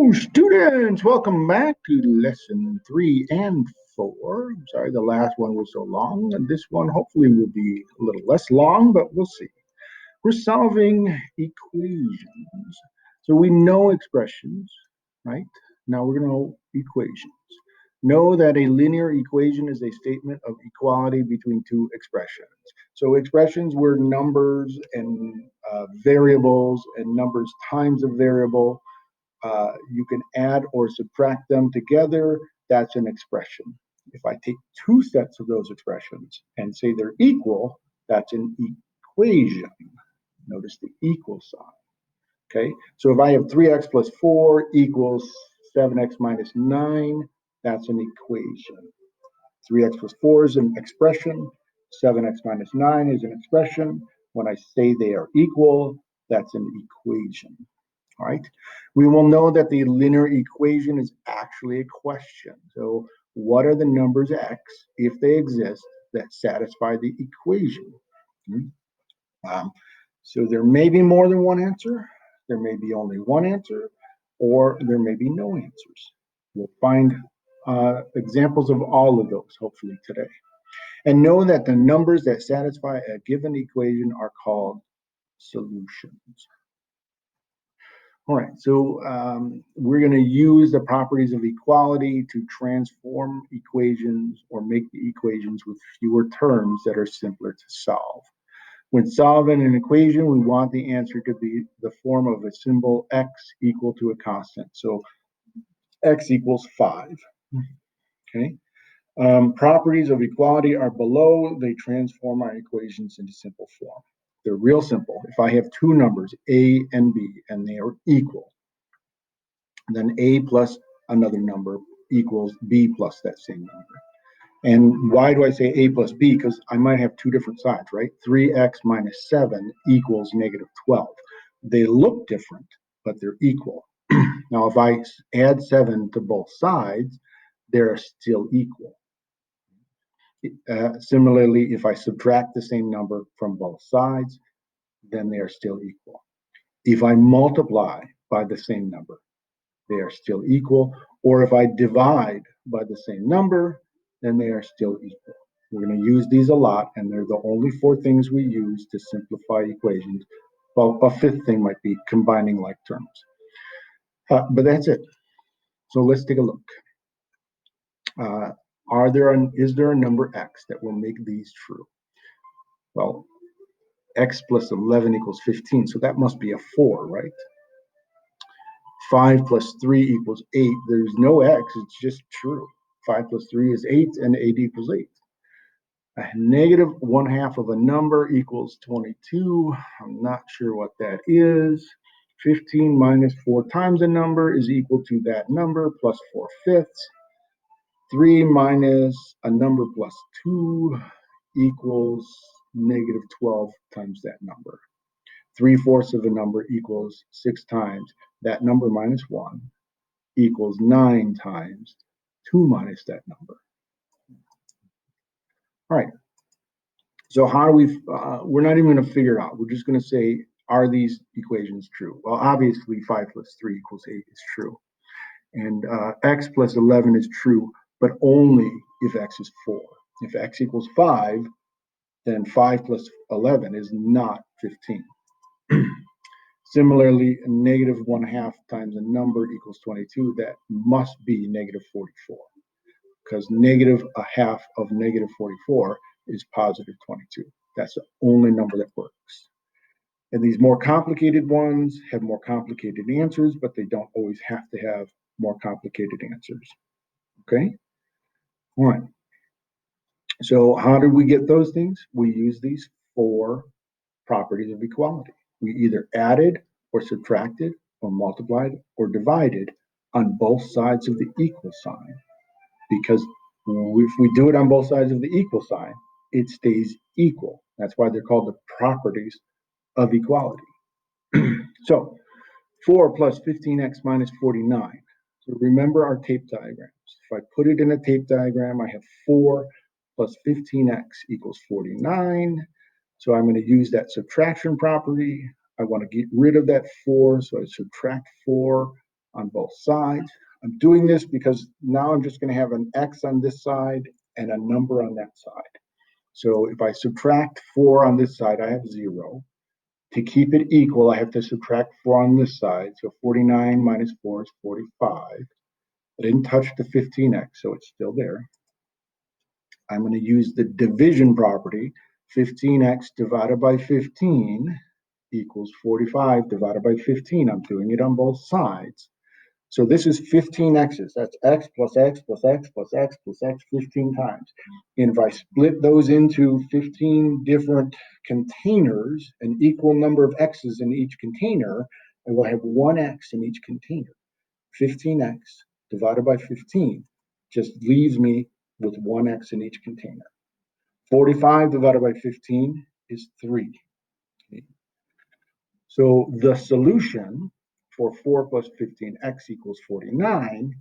Hello, students. Welcome back to lesson 3 and 4. I'm sorry the last one was so long, and this one hopefully will be a little less long, but we'll see. We're solving equations. So we know expressions, right? Now we're going to know equations. Know that a linear equation is a statement of equality between two expressions. So expressions were numbers and variables and numbers times a variable. You can add or subtract them together. That's an expression. If I take two sets of those expressions and say they're equal, that's an equation. Notice the equal sign. Okay, so if I have 3x plus 4 equals 7x minus 9, that's an equation. 3x plus 4 is an expression. 7x minus 9 is an expression. When I say they are equal, that's an equation. All right. We will know that the linear equation is actually a question. So what are the numbers x, if they exist, that satisfy the equation? So there may be more than one answer, there may be only one answer, or there may be no answers. We'll find examples of all of those, hopefully, today. And know that the numbers that satisfy a given equation are called solutions. All right, so we're going to use the properties of equality to transform equations or make the equations with fewer terms that are simpler to solve. When solving an equation, we want the answer to be the form of a symbol x equal to a constant. So x equals 5. Okay. Properties of equality are below. They transform our equations into simple form. They're real simple. If I have two numbers, a and b, and they are equal, then a plus another number equals b plus that same number. And why do I say a plus b? Because I might have two different sides, right? 3x minus 7 equals negative 12. They look different, but they're equal. Now, if I add 7 to both sides, they're still equal. Similarly, if I subtract the same number from both sides, then they are still equal. If I multiply by the same number, they are still equal. Or if I divide by the same number, then they are still equal. We're going to use these a lot, and they're the only four things we use to simplify equations. Well, a fifth thing might be combining like terms. But that's it. So let's take a look. Is there a number x that will make these true? Well, x plus 11 equals 15, so that must be a 4, right? 5 plus 3 equals 8. There's no x, it's just true. 5 plus 3 is 8, and 8 equals 8. A negative 1/2 of a number equals 22. I'm not sure what that is. 15 minus 4 times a number is equal to that number plus 4/5. 3 minus a number plus 2 equals negative 12 times that number. 3/4 of a number equals 6 times that number minus 1 equals 9 times 2 minus that number. All right. So how do we, we're not even going to figure it out. We're just going to say, are these equations true? Well, obviously 5 plus 3 equals 8 is true. And x plus 11 is true, but only if x is 4. If x equals 5, then 5 plus 11 is not 15. Similarly, negative 1/2 times a number equals 22. That must be negative 44, because negative 1/2 of negative 44 is positive 22. That's the only number that works. And these more complicated ones have more complicated answers, but they don't always have to have more complicated answers. Okay? All right. So how do we get those things? We use these 4 properties of equality. We either added or subtracted or multiplied or divided on both sides of the equal sign. Because if we do it on both sides of the equal sign, it stays equal. That's why they're called the properties of equality. So 4 plus 15x minus 49. So remember our tape diagrams. If I put it in a tape diagram, I have 4 plus 15x equals 49. So I'm going to use that subtraction property. I want to get rid of that 4, so I subtract 4 on both sides. I'm doing this because now I'm just going to have an x on this side and a number on that side. So if I subtract 4 on this side, I have 0. To keep it equal, I have to subtract 4 on this side. So 49 minus 4 is 45. I didn't touch the 15x, so it's still there. I'm going to use the division property. 15x divided by 15 equals 45 divided by 15. I'm doing it on both sides. So this is 15 x's. That's x plus x plus x plus x plus x 15 times. And if I split those into 15 different containers, an equal number of x's in each container, I will have 1x in each container. 15x divided by 15 just leaves me with 1x in each container. 45 divided by 15 is 3. So the solution for 4 plus 15x equals 49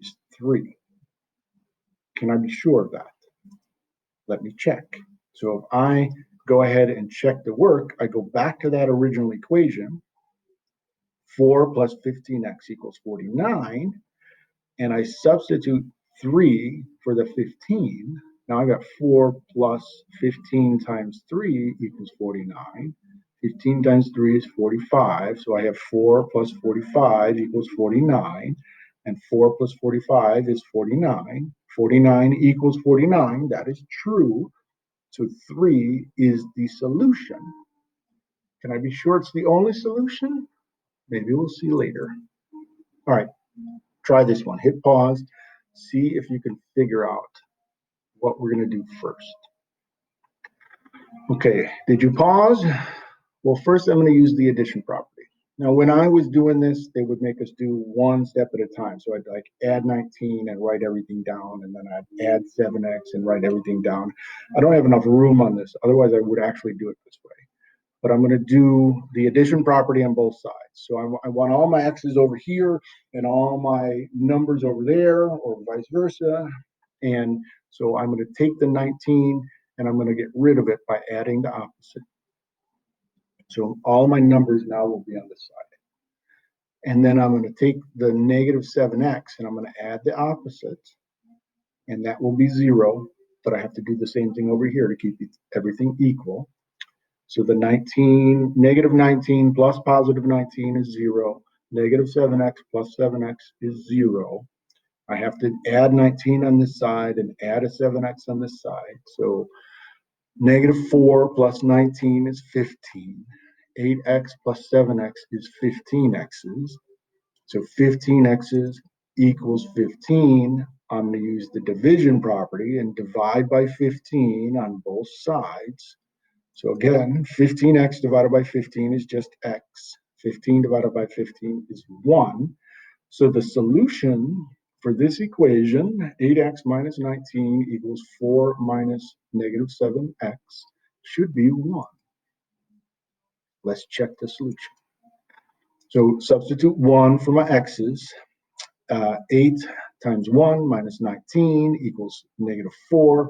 is 3. Can I be sure of that? Let me check. So if I go ahead and check the work, I go back to that original equation, 4 plus 15x equals 49, and I substitute 3 for the 15. Now I got 4 plus 15 times 3 equals 49. 15 times 3 is 45. So I have 4 plus 45 equals 49. And 4 plus 45 is 49. 49 equals 49. That is true. So 3 is the solution. Can I be sure it's the only solution? Maybe we'll see later. All right, try this one. Hit pause. See if you can figure out what we're going to do first. Okay, did you pause? Well, first I'm going to use the addition property. Now, when I was doing this, they would make us do one step at a time. So I'd like add 19 and write everything down, and then I'd add 7x and write everything down. I don't have enough room on this. Otherwise, I would actually do it this way. But I'm going to do the addition property on both sides. So I want all my x's over here and all my numbers over there, or vice versa. And so I'm going to take the 19 and I'm going to get rid of it by adding the opposite. So all my numbers now will be on this side. And then I'm going to take the negative 7x and I'm going to add the opposite. And that will be 0. But I have to do the same thing over here to keep everything equal. So the 19, negative 19 plus positive 19 is 0. Negative 7x plus 7x is 0. I have to add 19 on this side and add a 7x on this side. So negative 4 plus 19 is 15. 8x plus 7x is 15x's. So 15x's equals 15. I'm going to use the division property and divide by 15 on both sides. So again, 15x divided by 15 is just x. 15 divided by 15 is 1. So the solution for this equation, 8x minus 19 equals 4 minus negative 7x, should be 1. Let's check the solution. So substitute 1 for my x's. 8 times 1 minus 19 equals negative 4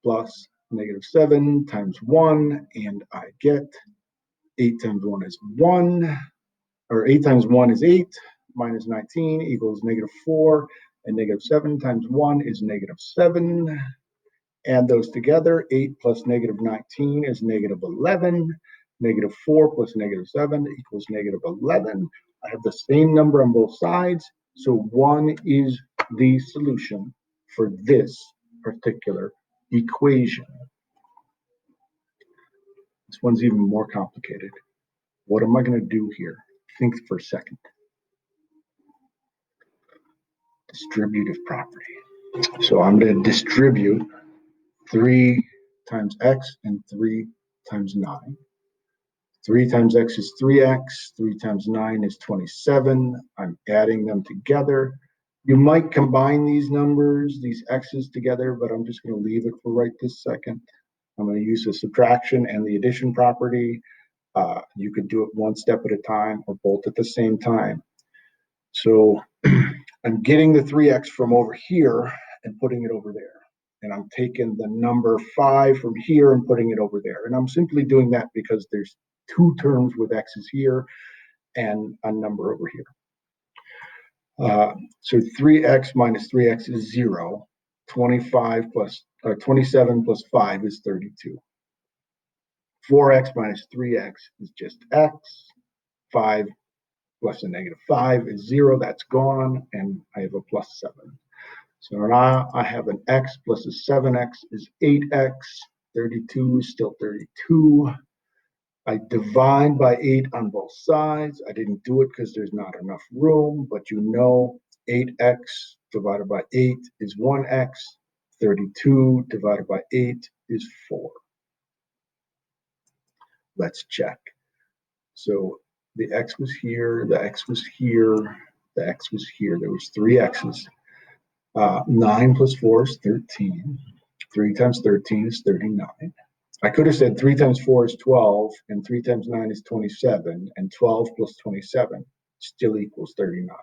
plus negative 7 times 1, and I get 8 times 1 is 1, or 8 times 1 is 8, minus 19 equals negative 4, and negative 7 times 1 is negative 7. Add those together, 8 plus negative 19 is negative 11. Negative 4 plus negative 7 equals negative 11. I have the same number on both sides, so 1 is the solution for this particular equation. This one's even more complicated. What am I going to do here? Think for a second. Distributive property. So I'm going to distribute 3 times x and 3 times 9. 3 times x is 3x, 3 times 9 is 27. I'm adding them together. You might combine these numbers, these x's together, but I'm just going to leave it for right this second. I'm going to use the subtraction and the addition property. You could do it one step at a time or both at the same time. So I'm getting the 3x from over here and putting it over there. And I'm taking the number 5 from here and putting it over there. And I'm simply doing that because there's 2 terms with x's here and a number over here. So 3x minus 3x is 0. 27 plus 5 is 32. 4x minus 3x is just x. 5 plus a negative 5 is 0. That's gone. And I have a plus 7. So now I have an x plus a 7x is 8x. 32 is still 32. I divide by 8 on both sides. I didn't do it because there's not enough room, but you know 8x divided by 8 is 1x. 32 divided by 8 is 4. Let's check. So the x was here, the x was here, the x was here. There was 3 x's. 9 plus 4 is 13. 3 times 13 is 39. I could have said 3 times 4 is 12, and 3 times 9 is 27, and 12 plus 27 still equals 39.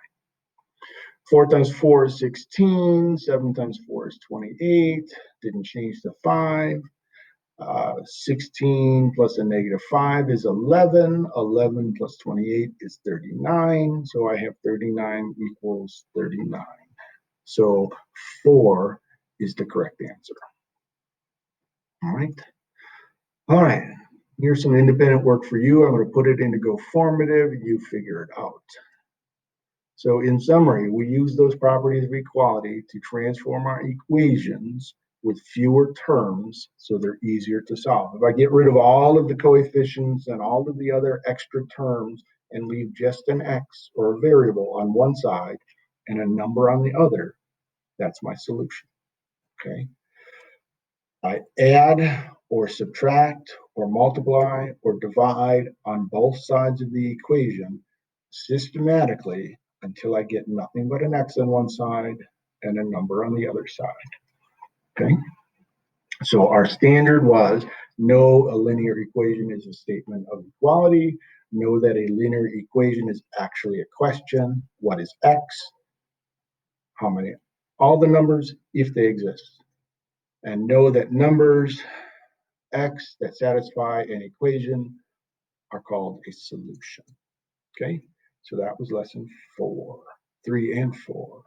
4 times 4 is 16, 7 times 4 is 28, didn't change the 5. 16 plus a negative 5 is 11, 11 plus 28 is 39, so I have 39 equals 39. So 4 is the correct answer. All right. All right. Here's some independent work for you. I'm going to put it into Go Formative. You figure it out. So in summary, we use those properties of equality to transform our equations with fewer terms so they're easier to solve. If I get rid of all of the coefficients and all of the other extra terms and leave just an x or a variable on one side and a number on the other, that's my solution. Okay. I add or subtract or multiply or divide on both sides of the equation systematically until I get nothing but an x on one side and a number on the other side. Okay. So our standard was know a linear equation is a statement of equality. Know that a linear equation is actually a question. What is x? How many? All the numbers if they exist. And know that numbers x that satisfy an equation are called a solution. Okay, so that was lesson 4, 3 and 4.